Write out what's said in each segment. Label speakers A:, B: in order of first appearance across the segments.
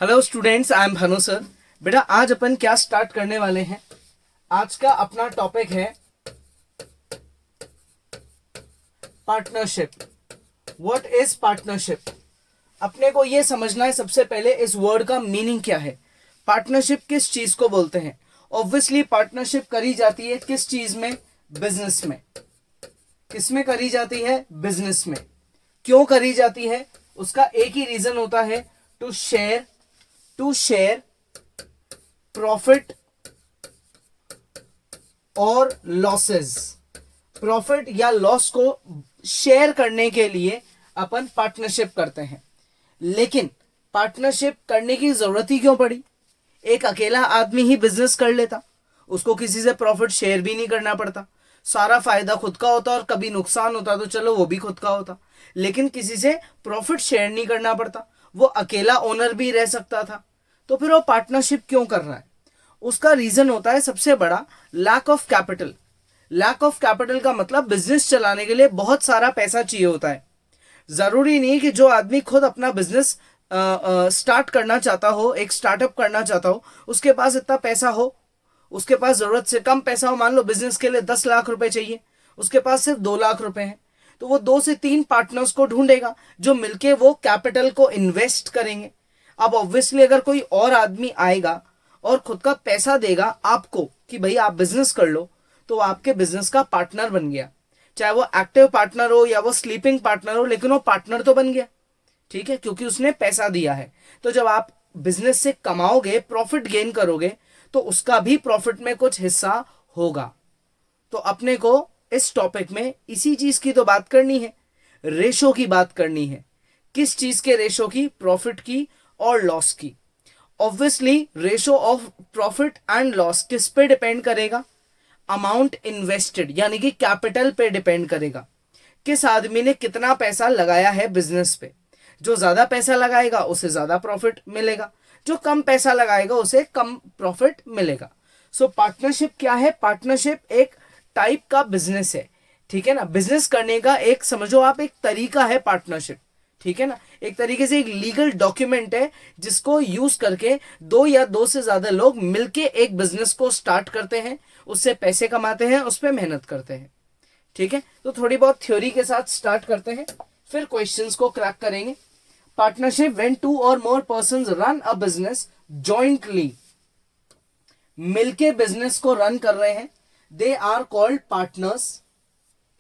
A: Hello students, I am Bhanu sir. बेटा आज अपन क्या स्टार्ट करने वाले हैं। आज का अपना टॉपिक है पार्टनरशिप। What is partnership. अपने को यह समझना है सबसे पहले इस वर्ड का मीनिंग क्या है। पार्टनरशिप किस चीज को बोलते हैं। ऑब्वियसली पार्टनरशिप करी जाती है किस चीज में, बिजनेस में। किस में करी जाती है, बिजनेस में। क्यों करी जाती है, उसका एक ही रीजन होता है, टू शेयर प्रॉफिट और लॉसेस। प्रॉफिट या लॉस को शेयर करने के लिए अपन पार्टनरशिप करते हैं। लेकिन पार्टनरशिप करने की जरूरत ही क्यों पड़ी। एक अकेला आदमी ही बिजनेस कर लेता, उसको किसी से प्रॉफिट शेयर भी नहीं करना पड़ता, सारा फायदा खुद का होता और कभी नुकसान होता तो चलो वो भी खुद का होता। लेकिन किसी से प्रॉफिट शेयर नहीं करना पड़ता, वो अकेला ओनर भी रह सकता था। तो फिर वो पार्टनरशिप क्यों कर रहा है, उसका रीजन होता है सबसे बड़ा lack of capital. Lack of capital का मतलब बिजनेस चलाने के लिए बहुत सारा पैसा चाहिए होता है। जरूरी नहीं कि जो आदमी खुद अपना बिजनेस स्टार्ट करना चाहता हो, एक स्टार्टअप करना चाहता हो, उसके पास इतना पैसा हो। उसके पास जरूरत से कम पैसा हो, मान लो बिजनेस के लिए 10 लाख रुपए चाहिए, उसके पास सिर्फ 2 लाख रुपए हैं, तो वो 2 से 3 पार्टनर्स को ढूंढेगा जो मिलके वो कैपिटल को इन्वेस्ट करेंगे। अब ऑब्वियसली अगर कोई और आदमी आएगा और खुद का पैसा देगा आपको कि भाई आप बिजनेस कर लो, तो आपके बिजनेस का पार्टनर बन गया। चाहे वो एक्टिव पार्टनर हो या वो स्लीपिंग पार्टनर हो, लेकिन वो पार्टनर तो बन गया। ठीक है, क्योंकि उसने पैसा दिया है। तो जब आप बिजनेस से कमाओगे, प्रॉफिट गेन करोगे, तो उसका भी प्रॉफिट में कुछ हिस्सा होगा। तो अपने को इस टॉपिक में इसी चीज की तो बात करनी है, रेशो की बात करनी है। किस चीज के रेशो की, प्रॉफिट की और लॉस की। Obviously ratio of profit and loss किस पे डिपेंड करेगा, अमाउंट इन्वेस्टेड यानी कि कैपिटल पे डिपेंड करेगा। किस आदमी ने कितना पैसा लगाया है बिजनेस पे। जो ज्यादा पैसा लगाएगा उसे ज्यादा प्रॉफिट मिलेगा, जो कम पैसा लगाएगा उसे कम प्रॉफिट मिलेगा। सो पार्टनरशिप क्या है, पार्टनरशिप एक टाइप का बिजनेस है। ठीक है ना, बिजनेस करने का एक समझो आप एक तरीका है पार्टनरशिप। ठीक है ना, एक तरीके से एक लीगल डॉक्यूमेंट है जिसको यूज करके 2 या 2 से ज्यादा लोग मिलके एक बिजनेस को स्टार्ट करते हैं, उससे पैसे कमाते हैं, उस पर मेहनत करते हैं। ठीक है, तो थोड़ी बहुत थ्योरी के साथ स्टार्ट करते हैं, फिर क्वेश्चंस को क्रैक करेंगे। पार्टनरशिप व्हेन 2 और more persons run a business jointly, मिलके बिजनेस को रन कर रहे हैं, दे आर कॉल्ड पार्टनर्स।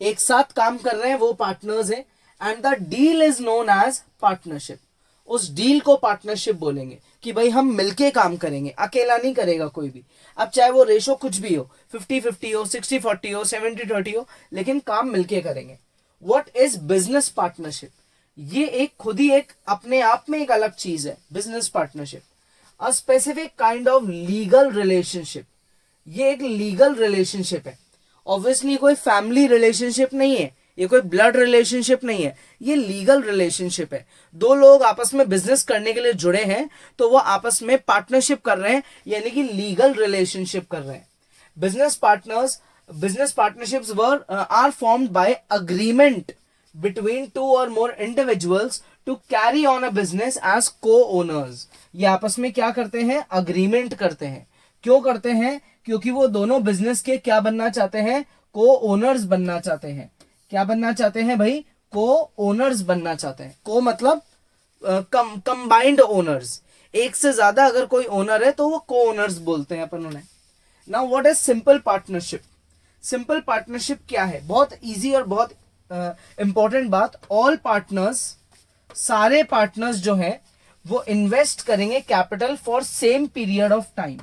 A: एक साथ काम कर रहे हैं वो पार्टनर्स हैं। And the deal is known as partnership. उस डील को पार्टनरशिप बोलेंगे कि भाई हम मिलके काम करेंगे, अकेला नहीं करेगा कोई भी। अब चाहे वो रेशो कुछ भी हो, 50-50 हो, 60-40 हो, 70-30 हो, लेकिन काम मिलके करेंगे। व्हाट इज बिजनेस पार्टनरशिप, ये एक खुद ही एक अपने आप में एक अलग चीज है। Business partnership a specific kind of legal relationship. ये एक लीगल रिलेशनशिप है। ऑब्वियसली कोई फैमिली रिलेशनशिप नहीं है, ये कोई ब्लड रिलेशनशिप नहीं है, ये लीगल रिलेशनशिप है। 2 लोग आपस में बिजनेस करने के लिए जुड़े हैं तो वो आपस में पार्टनरशिप कर रहे हैं, यानी कि लीगल रिलेशनशिप कर रहे हैं। Business partnerships are formed by agreement between 2 और more individuals to carry on a business as co owners. ये आपस में क्या करते हैं, अग्रीमेंट करते हैं। क्यों करते हैं, क्योंकि वो दोनों बिजनेस के क्या बनना चाहते हैं, को ओनर्स बनना चाहते हैं। क्या बनना चाहते हैं भाई, को ओनर्स बनना चाहते हैं। को मतलब कंबाइंड ओनर्स, एक से ज्यादा अगर कोई ओनर है तो वो को ओनर्स बोलते हैं अपन उन्हें। Now what is simple partnership. Simple partnership क्या है, बहुत इजी और बहुत इंपॉर्टेंट बात। ऑल पार्टनर्स, सारे पार्टनर्स जो हैं वो इन्वेस्ट करेंगे capital for same period of time.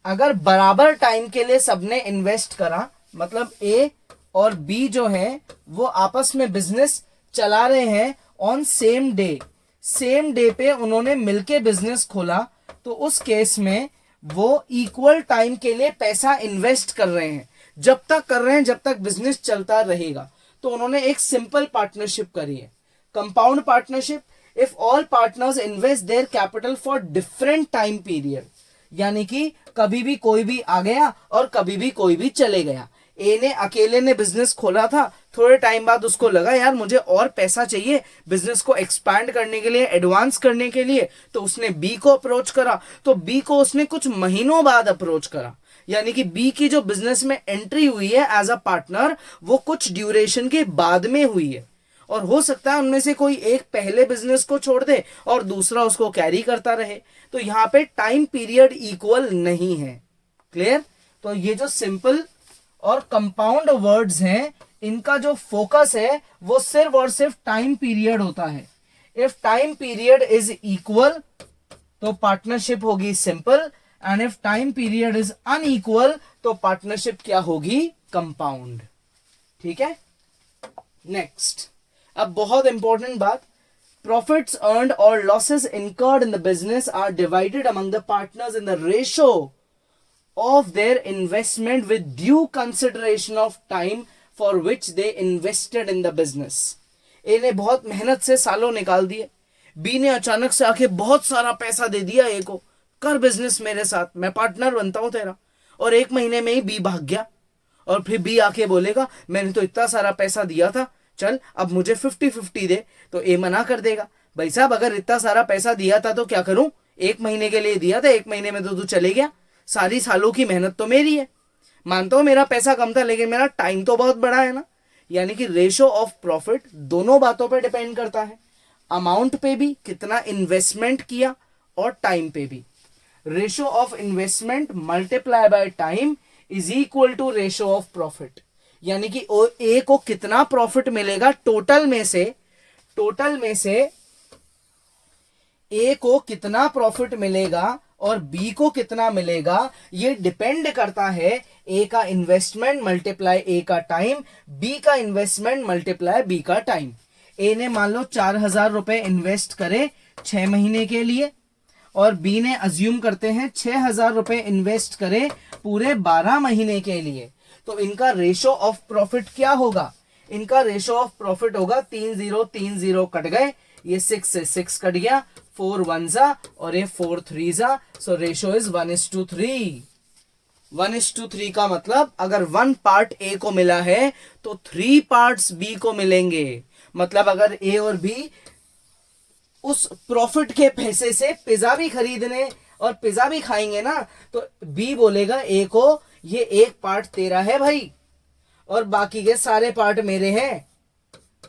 A: अगर बराबर टाइम के लिए सबने इन्वेस्ट करा, मतलब ए और बी जो है वो आपस में बिजनेस चला रहे हैं ऑन सेम डे पे उन्होंने मिलके बिजनेस खोला, तो उस केस में वो इक्वल टाइम के लिए पैसा इन्वेस्ट कर रहे हैं। जब तक कर रहे हैं जब तक बिजनेस चलता रहेगा। तो उन्होंने एक सिंपल पार्टनरशिप करी है। Compound partnership, if all partners invest their capital for different time period, यानी कि कभी भी कोई भी आ गया और कभी भी कोई भी चले गया। ए ने अकेले ने बिजनेस खोला था थोड़े टाइम बाद उसको लगा यार मुझे और पैसा चाहिए बिजनेस को एक्सपैंड करने के लिए, एडवांस करने के लिए, तो उसने बी को अप्रोच करा। तो बी को उसने कुछ महीनों बाद अप्रोच करा, यानी कि बी की जो बिजनेस में एंट्री हुई है एज अ पार्टनर वो कुछ ड्यूरेशन के बाद में हुई है। और हो सकता है उनमें से कोई एक पहले बिजनेस को छोड़ दे और दूसरा उसको कैरी करता रहे। तो यहां पे टाइम पीरियड इक्वल नहीं है। क्लियर? तो ये जो सिंपल और कंपाउंड वर्ड्स हैं इनका जो फोकस है वो सिर्फ और सिर्फ टाइम पीरियड होता है। If time period is equal तो पार्टनरशिप होगी simple, and if time period is unequal तो पार्टनरशिप क्या होगी? कंपाउंड। ठीक है, नेक्स्ट। अब बहुत इंपॉर्टेंट बात, प्रॉफिट्स अर्न्ड और losses incurred in the business are divided among the partners in the ratio of their investment with due consideration of time for which they invested in the business। ए ने बहुत मेहनत से सालों निकाल दिए, B ने अचानक से आके बहुत सारा पैसा दे दिया ए को, कर बिजनेस मेरे साथ, मैं पार्टनर बनता हूं तेरा, और 1 महीने में ही बी भाग गया। और फिर बी आके बोलेगा मैंने तो इतना सारा पैसा दिया था, चल अब मुझे 50-50 दे, तो ए मना कर देगा, भाई साहब अगर इतना सारा पैसा दिया था तो क्या करूं, 1 महीने के लिए दिया था, 1 महीने में तो तू चले गया, सारी सालों की मेहनत तो मेरी है। मानता हूं मेरा पैसा कम था लेकिन मेरा टाइम तो बहुत बड़ा है ना। यानी कि रेशो ऑफ प्रॉफिट दोनों बातों पे डिपेंड करता है, अमाउंट पे भी, कितना इन्वेस्टमेंट किया, और टाइम पे भी। Ratio of investment multiply by time is equal to ratio of profit. यानी कि ए को कितना प्रॉफिट मिलेगा टोटल में से ए को कितना प्रॉफिट मिलेगा और बी को कितना मिलेगा, ये डिपेंड करता है ए का इन्वेस्टमेंट मल्टीप्लाई ए का टाइम, बी का इन्वेस्टमेंट मल्टीप्लाई बी का टाइम। ए ने मान लो 4,000 रुपए इन्वेस्ट करे 6 महीने के लिए, और बी ने अज्यूम करते हैं 6,000 रुपए इन्वेस्ट करे पूरे 12 महीने के लिए। तो इनका रेशो ऑफ प्रॉफिट क्या होगा? इनका रेशो ऑफ प्रॉफिट होगा 3-0 कट गए, ये 6 से 6 कट गया, 4 1 और ये 4 3 सो रेशो इज 1:3। 1:3 का मतलब अगर 1 पार्ट ए को मिला है तो 3 पार्ट्स बी को मिलेंगे। मतलब अगर ए और बी उस प्रॉफिट के पैसे से पिज्जा भी खरीदने और पिज्जा भी खाएंगे ना, तो बी बोलेगा ए को ये 1 पार्ट तेरा है भाई और बाकी के सारे पार्ट मेरे हैं।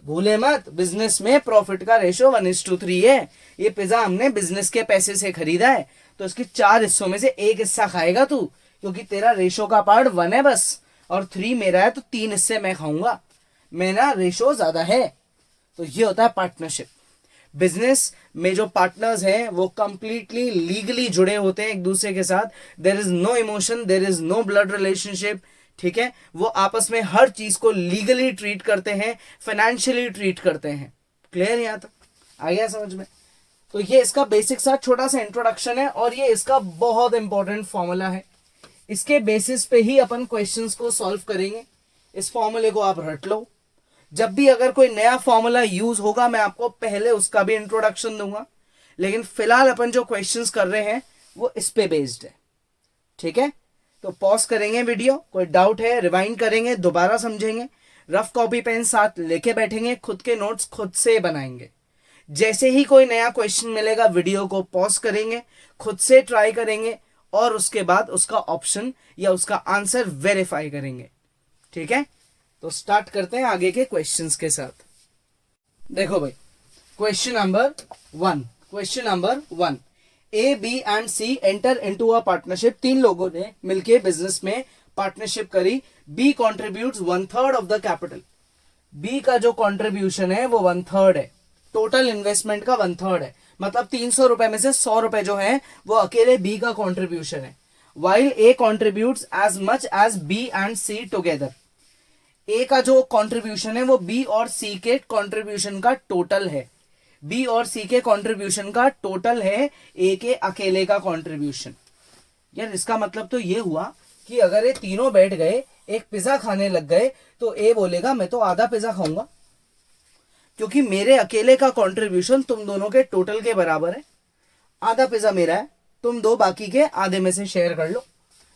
A: भूले मत, बिजनेस में प्रॉफिट का रेशो 1:3 है। ये पिज्जा हमने बिजनेस के पैसे से खरीदा है, तो इसके 4 हिस्सों में से 1 हिस्सा खाएगा तू, क्योंकि तेरा रेशो का पार्ट 1 है बस, और 3 मेरा है, तो 3 हिस्से मैं खाऊंगा, मेरा रेशो ज्यादा है। तो ये होता है पार्टनरशिप। बिजनेस में जो पार्टनर्स हैं वो कंप्लीटली लीगली जुड़े होते हैं एक दूसरे के साथ। There is no emotion, there is no blood relationship. ठीक है, वो आपस में हर चीज को लीगली ट्रीट करते हैं, फाइनेंशियली ट्रीट करते हैं। क्लियर? यहां तक आ गया समझ में? तो ये इसका बेसिक सा छोटा सा इंट्रोडक्शन है, और ये इसका बहुत इंपॉर्टेंट फॉर्मूला है। इसके बेसिस पे ही अपन क्वेश्चंस को सॉल्व करेंगे। इस फॉर्मूले को आप रट लो। जब भी अगर कोई नया फॉर्मूला यूज होगा मैं आपको पहले उसका भी इंट्रोडक्शन दूंगा, लेकिन फिलहाल अपन जो क्वेश्चंस कर रहे हैं वो इस पे बेस्ड है। ठीक है, तो पॉज करेंगे वीडियो, कोई डाउट है रिवाइंड करेंगे, दोबारा समझेंगे, रफ कॉपी पेन साथ लेके बैठेंगे, खुद के नोट्स खुद से बनाएंगे। जैसे ही कोई नया क्वेश्चन मिलेगा वीडियो को पॉज करेंगे, खुद से ट्राई करेंगे, और उसके बाद उसका ऑप्शन या उसका आंसर वेरीफाई करेंगे। ठीक है, तो स्टार्ट करते हैं आगे के क्वेश्चंस के साथ। देखो भाई, question number 1, A B and C enter into a partnership. 3 लोगों ने मिलके बिजनेस में पार्टनरशिप करी। B contributes 1/3 of the capital. B का जो कॉन्ट्रीब्यूशन है वो 1/3 है, टोटल इन्वेस्टमेंट का 1/3 है। मतलब 300 रुपए में से 100 रुपए जो है वो अकेले बी का कॉन्ट्रीब्यूशन है। While A contributes as much as B and C together. A का जो कॉन्ट्रीब्यूशन है वो बी और सी के कॉन्ट्रीब्यूशन का टोटल है। बी और सी के कंट्रीब्यूशन का टोटल है ए के अकेले का कंट्रीब्यूशन। यार इसका मतलब तो ये हुआ कि अगर ये तीनों बैठ गए एक पिज्जा खाने लग गए तो ए बोलेगा मैं तो आधा पिज्जा खाऊंगा, क्योंकि मेरे अकेले का कंट्रीब्यूशन तुम दोनों के टोटल के बराबर है। आधा पिज्जा मेरा है, तुम दो बाकी के आधे में से शेयर कर लो।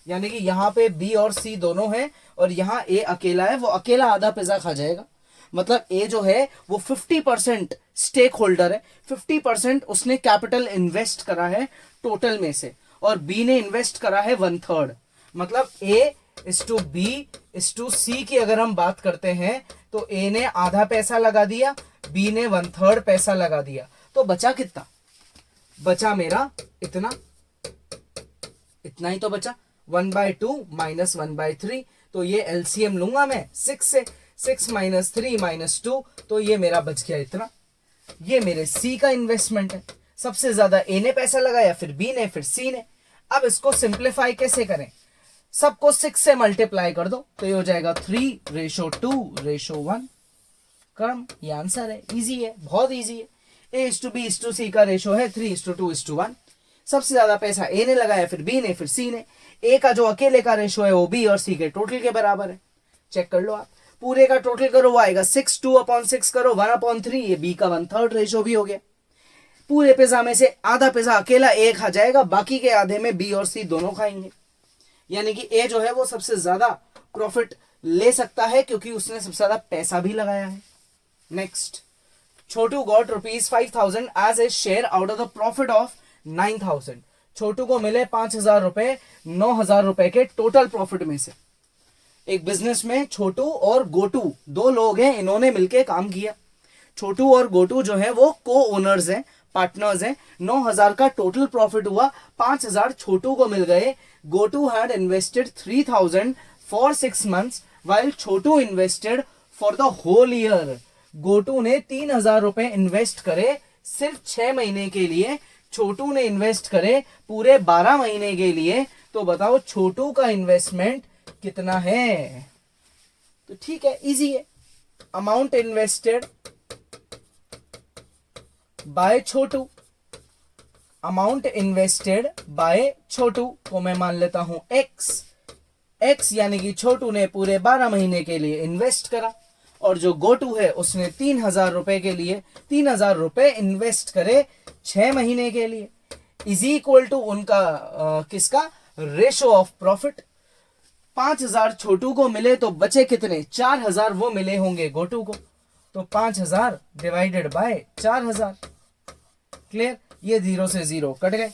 A: यानी कि यहाँ पे बी और सी दोनों हैं और यहाँ ए अकेला है, वो अकेला आधा पिज्जा खा जाएगा मतलब ए जो है वो 50% स्टेक होल्डर है, 50% उसने कैपिटल इन्वेस्ट करा है टोटल में से, और बी ने इन्वेस्ट करा है 1/3। मतलब A is to B is to C की अगर हम बात करते हैं तो ए ने आधा पैसा लगा दिया, बी ने 1/3 पैसा लगा दिया, तो बचा कितना? बचा मेरा इतना, इतना ही तो बचा, 1/2 माइनस 1/3। तो ये एलसीएम लूंगा मैं 6 से, 6 माइनस 3 माइनस 2, तो ये मेरा बच गया इतना। ये मेरे सी का इन्वेस्टमेंट है। सबसे ज्यादा ए ने पैसा लगाया, फिर बी ने, फिर सी ने। अब इसको सिंप्लीफाई कैसे करें? सबको 6 से मल्टीप्लाई कर दो, तो ये हो जाएगा 3:2:1 क्रम। ये आंसर है, इजी है, बहुत इजी है। A:B:C का रेशो है 3:2:1। सबसे ज्यादा पैसा ए ने लगाया, फिर बी ने, फिर सी ने। ए का जो अकेले का रेशो है वो बी और सी के टोटल के बराबर है। चेक कर लो आप, पूरे का टोटल करो, वो आएगा 6, 2/6 करो 1/3, ये बी का 1/3 रेशो भी हो गया। पूरे पिज्जा में से आधा पिज्जा अकेला ए खा जाएगा, बाकी के आधे में बी और सी दोनों खाएंगे। यानी कि ए जो है वो सबसे ज्यादा प्रॉफिट ले सकता है क्योंकि उसने सबसे ज्यादा पैसा भी लगाया है। Next, Chhotu got ₹5,000 as a share out of the profit of 9,000। Chhotu को मिले 5,000 रुपए 9,000 रुपए के टोटल प्रॉफिट में से। एक बिजनेस में छोटू और गोटू दो लोग हैं, इन्होंने मिलकर काम किया। छोटू और गोटू जो है वो को ओनर्स हैं, पार्टनर्स हैं। 9,000 का टोटल प्रॉफिट हुआ, 5,000 छोटू को मिल गए। Gotu had invested 3,000 for 6 months while Chhotu invested for the whole year. Gotu ने 3,000 रुपए इन्वेस्ट करे सिर्फ 6 महीने के लिए, छोटू ने इन्वेस्ट करे पूरे 12 महीने के लिए। तो बताओ छोटू का इन्वेस्टमेंट कितना है? तो ठीक है, इजी है। Amount invested by Chhotu, amount invested by Chhotu को मैं मान लेता हूं एक्स। एक्स यानी कि छोटू ने पूरे 12 महीने के लिए इन्वेस्ट करा, और जो गोटू है उसने 3,000 रुपए के लिए 3,000 रुपए इन्वेस्ट करे 6 महीने के लिए। इज इक्वल टू उनका किसका? Ratio of profit. 5,000 छोटू को मिले तो बचे कितने? 4,000 वो मिले होंगे गोटू को, तो 5,000 डिवाइडेड बाय 4,000। क्लियर? ये 0 से 0 कट गए,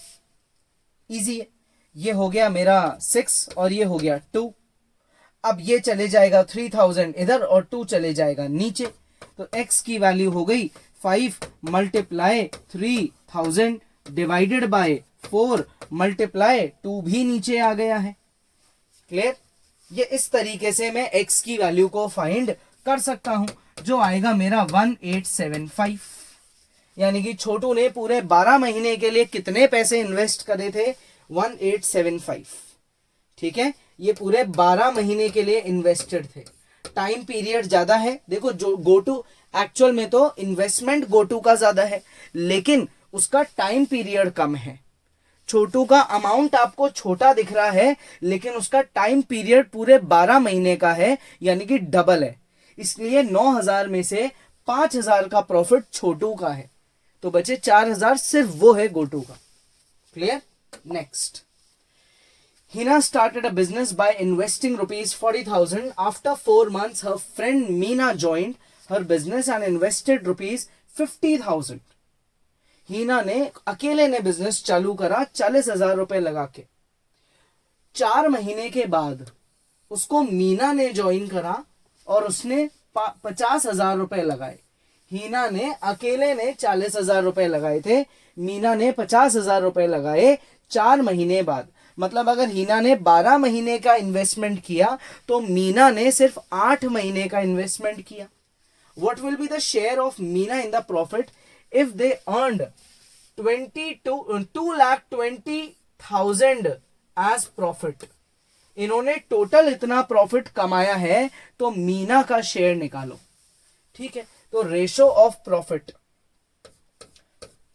A: इजी है। ये हो गया मेरा 6 और ये हो गया 2। अब ये चले जाएगा 3,000 इधर और 2 चले जाएगा नीचे, तो x की वैल्यू हो गई 5 मल्टीप्लाई 3,000 डिवाइडेड बाय 4 मल्टीप्लाई 2 भी नीचे आ गया है। क्लियर? ये इस तरीके से मैं x की वैल्यू को फाइंड कर सकता हूं, जो आएगा मेरा 1875। यानी कि छोटू ने पूरे 12 महीने के लिए कितने पैसे इन्वेस्ट करे थे? 1875। ठीक है, ये पूरे 12 महीने के लिए इन्वेस्टेड थे। टाइम पीरियड ज्यादा है। देखो, जो गोटू एक्चुअल में तो इन्वेस्टमेंट गोटू का ज्यादा है, लेकिन उसका टाइम पीरियड कम है। छोटू का अमाउंट आपको छोटा दिख रहा है, लेकिन उसका टाइम पीरियड पूरे 12 महीने का है, यानी कि डबल है। इसलिए 9,000 में से 5,000 का प्रॉफिट छोटू का है, तो बचे 4,000 सिर्फ वो है गोटू का। Clear? Next, Hina started a business by investing ₹40,000. After 4 months, her friend Meena joined her business and invested ₹50,000. हीना ने अकेले ने बिजनेस चालू करा 40,000 रुपए लगा के। 4 महीने के बाद उसको मीना ने ज्वाइन करा और उसने 50,000 रुपए लगाए। हीना ने अकेले ने 40,000 रुपए लगाए थे, मीना ने 50,000 रुपए लगाए 4 महीने बाद। मतलब अगर हीना ने 12 महीने का इन्वेस्टमेंट किया तो मीना ने सिर्फ 8 महीने का इन्वेस्टमेंट किया। What will be the share of Meena in the profit if they earned 2,20,000 as profit? इन्होंने टोटल इतना प्रॉफिट कमाया है, तो मीना का शेयर निकालो। ठीक है, तो ratio of profit,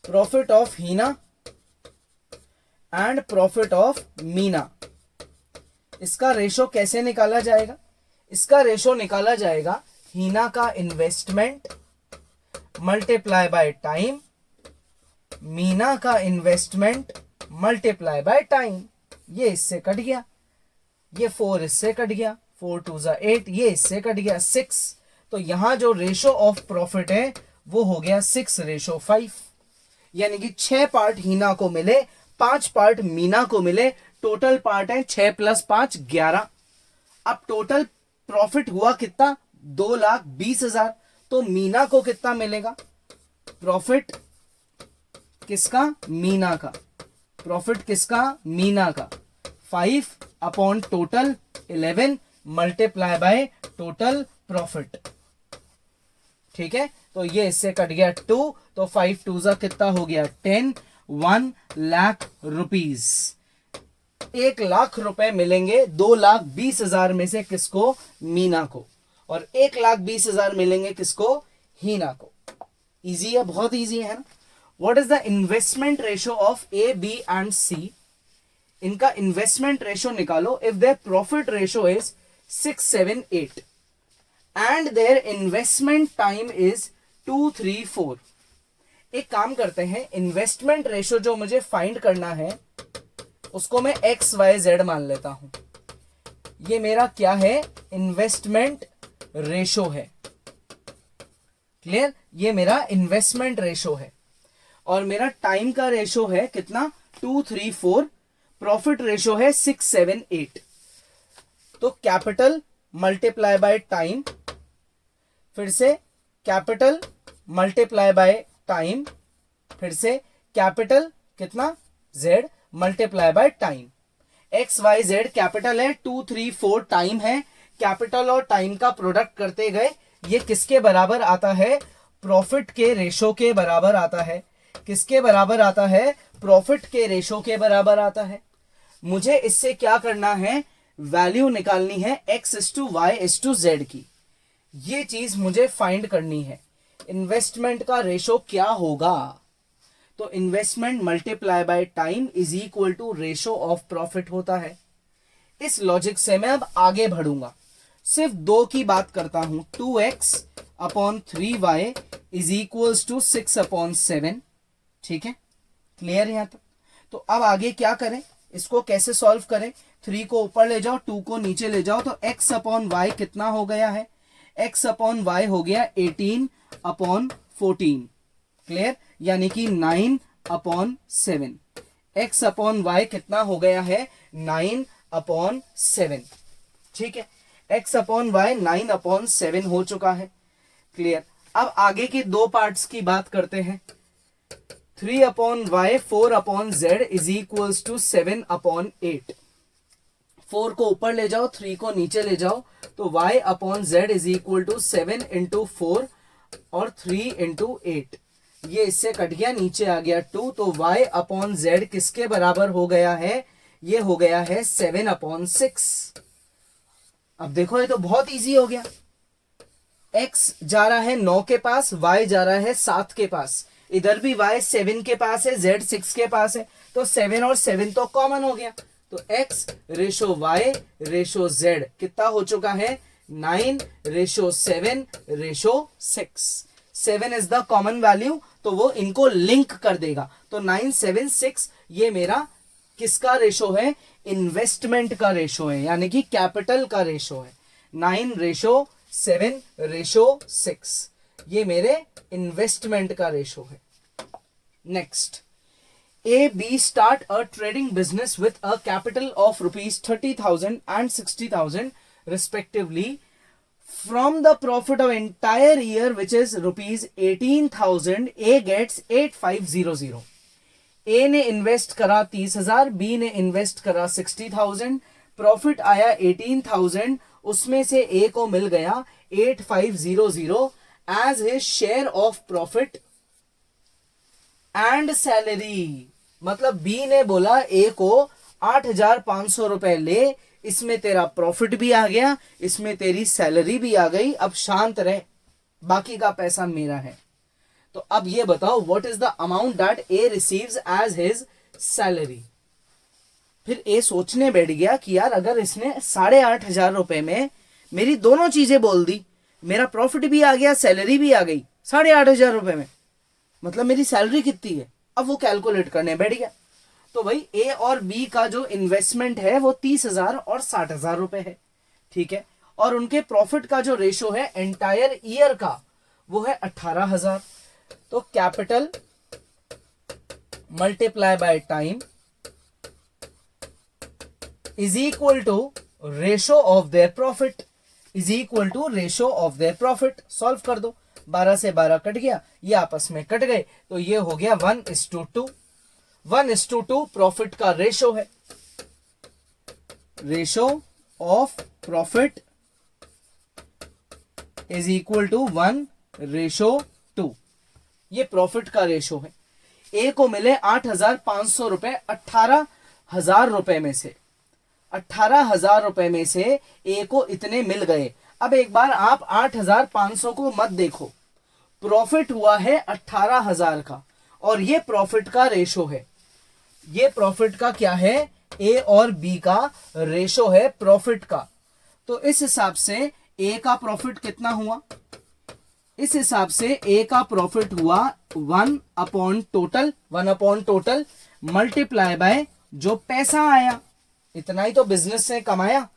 A: profit of Heena and profit of Meena, इसका रेशो कैसे निकाला जाएगा? इसका रेशो निकाला जाएगा हीना का investment multiply by time, Meena का इन्वेस्टमेंट मल्टीप्लाई बाय टाइम। ये इससे कट गया, ये 4 इससे कट गया, 4 2 8, ये इससे कट गया 6 तो यहां जो रेशो ऑफ प्रॉफिट है वो हो गया 6:5, यानी कि 6 पार्ट हीना को मिले, 5 पार्ट मीना को मिले, टोटल पार्ट है 6 + 5 11। अब टोटल प्रॉफिट हुआ कितना, 2,20,000। तो मीना को कितना मिलेगा, प्रॉफिट किसका, मीना का, प्रॉफिट किसका, मीना का, 5 upon total 11 multiply by total profit. ठीक है, तो ये इससे कट गया 2, तो 5 2 जा कितना हो गया 10, 1 लाख रुपीज। 1 लाख रुपए मिलेंगे 2,20,000 में से किसको, मीना को, और 1,20,000 मिलेंगे किसको, हीना को। इजी है, बहुत इजी है ना। What is the investment ratio of A, B and C. इनका इन्वेस्टमेंट रेशो निकालो। If their profit ratio is 6, 7, 8 and their investment time is 2, 3, 4। एक काम करते हैं, इन्वेस्टमेंट रेशो जो मुझे फाइंड करना है उसको मैं एक्स, वाई, जेड मान लेता हूं। ये मेरा क्या है, इन्वेस्टमेंट रेशो है। क्लियर, ये मेरा इन्वेस्टमेंट रेशो है, और मेरा टाइम का रेशो है कितना, 2, 3, 4। प्रॉफिट रेशो है 6, 7, 8। तो कैपिटल मल्टीप्लाई बाय टाइम, फिर से कैपिटल मल्टीप्लाई बाय टाइम, फिर से कैपिटल कितना, Z multiply by time. X, Y, Z capital है, 2, 3, 4 टाइम है। कैपिटल और टाइम का प्रोडक्ट करते गए, ये किसके बराबर आता है, प्रॉफिट के रेशो के बराबर आता है। किसके बराबर आता है, प्रॉफिट के रेशो के बराबर आता है। मुझे इससे क्या करना है, वैल्यू निकालनी है x/y/z की। ये चीज मुझे फाइंड करनी है। इन्वेस्टमेंट का रेशो क्या होगा, तो investment multiply by time is equal to ratio of profit होता है। इस लॉजिक से मैं अब आगे बढ़ूंगा, सिर्फ 2 की बात करता हूं। 2x/3y is equals to 6/7। ठीक है, क्लियर यहां तक। तो अब आगे क्या करें, इसको कैसे सॉल्व करें। 3 को ऊपर ले जाओ, 2 को नीचे ले जाओ, तो x/y कितना हो गया है, x/y हो गया 18/14। क्लियर, यानी कि 9/7। x/y कितना हो गया है, 9/7। ठीक है, x/y 9/7 हो चुका है। क्लियर, अब आगे के 2 पार्ट्स की बात करते हैं। 3/y 4/z is equals to 7/8। 4 को ऊपर ले जाओ, 3 को नीचे ले जाओ, तो y/z इज इक्वल टू 7 × 4 और 3 × 8। ये इससे कट गया, नीचे आ गया 2, तो y/z किसके बराबर हो गया है, ये हो गया है 7/6। अब देखो, ये तो बहुत इजी हो गया। x जा रहा है 9 के पास, y जा रहा है 7 के पास, इधर भी y 7 के पास है, z 6 के पास है, तो 7 और 7 तो कॉमन हो गया। तो x/y/z कितना हो चुका है, 9/7/6। 7 इज द कॉमन वैल्यू, तो वो इनको लिंक कर देगा। तो 9/7/6 ये मेरा किसका रेशो है, इन्वेस्टमेंट का रेशो है, यानी कि कैपिटल का रेशो है। 9/7/6 ये मेरे इन्वेस्टमेंट का रेशो है। Next, A, B start a trading business with a capital of rupees 30,000 and 60,000 respectively. From the profit of entire year which is rupees 18,000, A gets 8,500. A ने इन्वेस्ट करा 30,000, B ने invest करा 60,000, profit आया 18,000, उसमें से A को मिल गया 8,500 as his share of profit and salary. मतलब बी ने बोला ए को 8,500 रुपए ले, इसमें तेरा प्रॉफिट भी आ गया, इसमें तेरी सैलरी भी आ गई, अब शांत रह, बाकी का पैसा मेरा है। तो अब ये बताओ, what is the amount that A receives as his salary. फिर ए सोचने बैठ गया कि यार अगर इसने 8,500 रुपए में मेरी दोनों चीजें बोल दी, मेरा प्रॉफिट भी आ गया, सैलरी भी आ गई 8,500 रुपए में, मतलब मेरी सैलरी कितनी है। अब वो कैलकुलेट करने बैठ गया। तो भाई ए और बी का जो इन्वेस्टमेंट है वो 30,000 और 60,000 रुपए है। ठीक है, और उनके प्रॉफिट का जो रेशो है एंटायर ईयर का वो है 18,000। तो capital multiply by time is equal to ratio of their profit, is equal to ratio of their profit. Solve कर दो, 12 से 12 कट गया, ये आपस में कट गए, तो ये हो गया 1:2। 1:2 प्रॉफिट का रेशो है, ratio of profit is equal to 1:2। ये प्रॉफिट का रेशो है। ए को मिले 8,500 रुपए 18,000 रुपए में से, 18,000 रुपए में से ए को इतने मिल गए। अब एक बार आप 8,500 को मत देखो, प्रॉफिट हुआ है 18,000 का और ये प्रॉफिट का रेशो है। ये प्रॉफिट का क्या है, ए और बी का रेशो है प्रॉफिट का। तो इस हिसाब से ए का प्रॉफिट कितना हुआ, इस हिसाब से ए का प्रॉफिट हुआ 1/टोटल मल्टीप्लाई बाय जो पैसा आया, इतना ही तो बिजनेस से कमाया।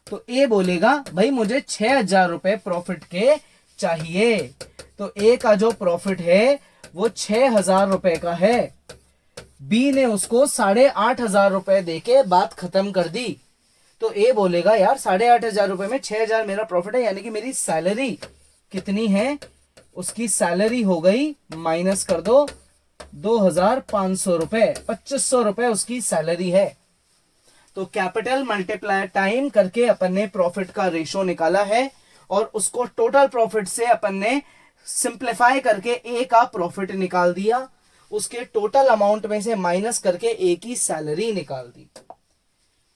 A: तो ए बोलेगा भाई मुझे 6,000 रुपए प्रॉफिट के चाहिए, तो ए का जो प्रॉफिट है वो 6,000 रुपए का है। बी ने उसको 8,500 रुपए देके बात खत्म कर दी। तो ए बोलेगा यार 8,500 रुपए में 6,000 मेरा प्रॉफिट है, यानी कि मेरी सैलरी कितनी है, उसकी सैलरी हो गई, माइनस कर दो 2,500 रुपए, 2,500 रुपए उसकी सैलरी है। तो कैपिटल मल्टीप्लाई टाइम करके अपन ने प्रॉफिट का रेशो निकाला है और उसको टोटल प्रॉफिट से अपन ने सिंप्लीफाई करके ए का प्रॉफिट निकाल दिया, उसके टोटल अमाउंट में से माइनस करके ए की सैलरी निकाल दी।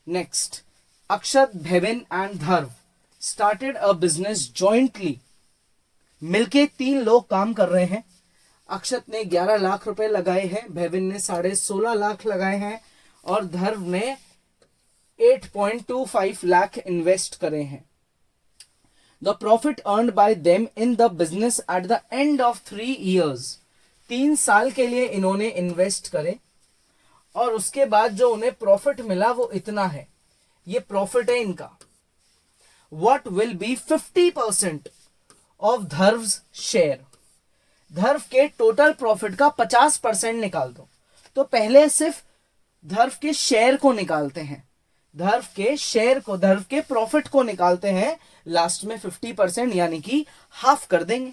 A: Next, Akshat, Bhavin and Dhruv started a business jointly. मिलके 3 लोग काम कर रहे हैं। अक्षत ने 11 लाख रुपए लगाए हैं, भेविन ने 16.5 लाख लगाए हैं और धर्व ने 8.25 लाख इन्वेस्ट करे हैं। The profit earned bye them in the business at the end of 3 years, 3 साल के लिए इन्होंने इन्वेस्ट करे और उसके बाद जो उन्हें प्रॉफिट मिला वो इतना है, ये प्रॉफिट है इनका। What will be 50% of Dhruv's share, Dhruv के टोटल प्रॉफिट का 50% निकाल दो। तो पहले सिर्फ धर्व के शेयर को निकालते हैं, धर्व के शेयर को, धर्व के प्रॉफिट को निकालते हैं, लास्ट में 50% यानी कि हाफ कर देंगे।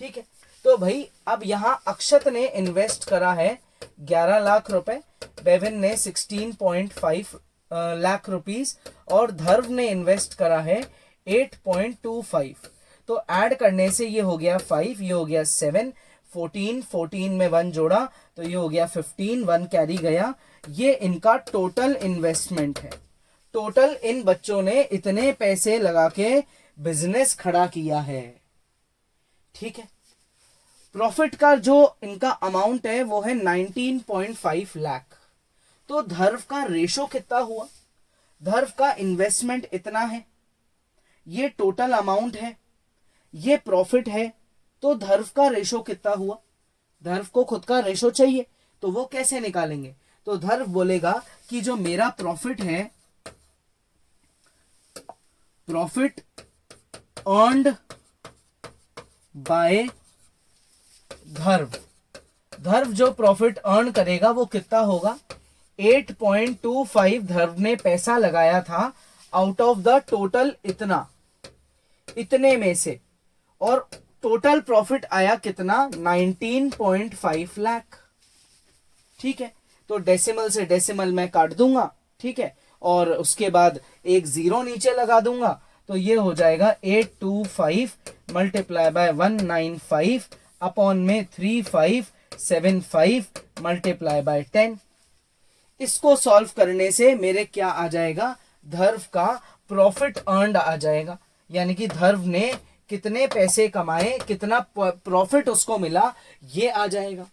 A: ठीक है, तो भाई अब यहां अक्षत ने इन्वेस्ट करा है 11 लाख रुपए, बेविन ने 16.5 लाख रुपीस और धर्व ने इन्वेस्ट करा है 8.25। तो ऐड करने से ये हो गया 5, ये हो गया 7, 14 में 1 जोड़ा तो ये हो गया 15, 1 कैरी गया। ये इनका टोटल इन्वेस्टमेंट है। टोटल इन बच्चों ने इतने पैसे लगा के बिजनेस खड़ा किया है। ठीक है, प्रॉफिट का जो इनका अमाउंट है वो है 19.5 लाख। तो धर्व का रेशो कितना हुआ, धर्व का इन्वेस्टमेंट इतना है, ये टोटल अमाउंट है, ये प्रॉफिट है, तो धर्व का रेशो कितना हुआ। धर्व को खुद का रेशो चाहिए तो वो कैसे निकालेंगे, तो धर्व बोलेगा कि जो मेरा प्रॉफिट है, प्रॉफिट अर्न्ड बाय धर्व, धर्व जो प्रॉफिट अर्न करेगा वो कितना होगा, 8.25 धर्व ने पैसा लगाया था आउट ऑफ द टोटल इतना, इतने में से, और टोटल प्रॉफिट आया कितना 19.5 लाख। ठीक है, तो डेसिमल से डेसिमल मैं काट दूंगा। ठीक है, और उसके बाद एक 0 नीचे लगा दूंगा तो ये हो जाएगा 825 मल्टीप्लाई बाय 195 अपॉन में 3575 मल्टीप्लाई बाय 10। इसको सॉल्व करने से मेरे क्या आ जाएगा, धर्व का प्रॉफिट अर्न्ड आ जाएगा, यानी कि धर्व ने कितने पैसे कमाए, कितना प्रॉफिट उसको मिला, ये आ जाएगा।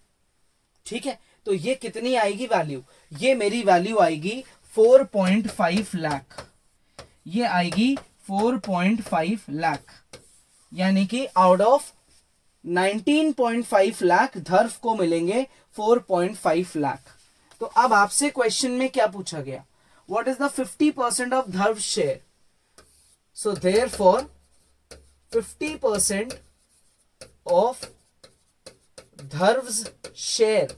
A: ठीक है, तो ये कितनी आएगी वैल्यू, ये मेरी वैल्यू आएगी 4.5 लाख, ये आएगी 4.5 लाख, यानी कि आउट ऑफ 19.5 लाख धर्व को मिलेंगे 4.5 लाख। तो अब आपसे क्वेश्चन में क्या पूछा गया, what is the 50% of Dhruv share. So therefore 50% of Dharv's share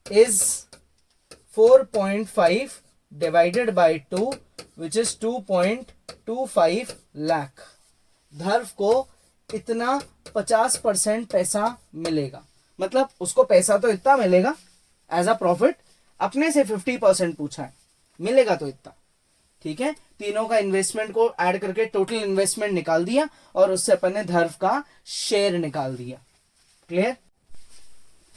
A: is 4.5 divided by 2 which is 2.25 lakh. धर्व को इतना 50% पैसा मिलेगा, मतलब उसको पैसा तो इतना मिलेगा एज अ प्रॉफिट, अपने से 50% पूछा है, मिलेगा तो इतना, ठीक है। तीनों का इन्वेस्टमेंट को ऐड करके टोटल इन्वेस्टमेंट निकाल दिया और उससे अपन ने धर्व का शेयर निकाल दिया। क्लियर,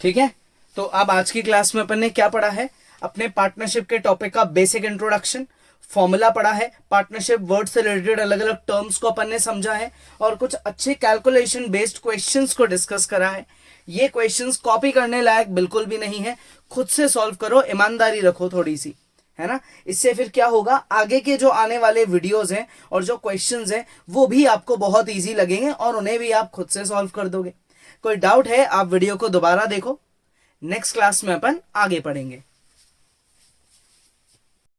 A: ठीक है। तो अब आज की क्लास में अपन ने क्या पढ़ा है, अपने पार्टनरशिप के टॉपिक का बेसिक इंट्रोडक्शन, फॉर्मूला पढ़ा है, पार्टनरशिप वर्ड से रिलेटेड अलग अलग टर्म्स को अपन ने समझा है और कुछ अच्छे कैलकुलेशन बेस्ड क्वेश्चंस को डिस्कस करा है। ये क्वेश्चंस कॉपी करने लायक बिल्कुल भी नहीं है, खुद से सॉल्व करो, ईमानदारी रखो थोड़ी सी, है ना। इससे फिर क्या होगा, आगे के जो आने वाले वीडियोस हैं और जो क्वेश्चंस हैं वो भी आपको बहुत इजी लगेंगे और उन्हें भी आप खुद से सॉल्व कर दोगे। कोई डाउट है आप वीडियो को दोबारा देखो, नेक्स्ट क्लास में अपन आगे पढ़ेंगे।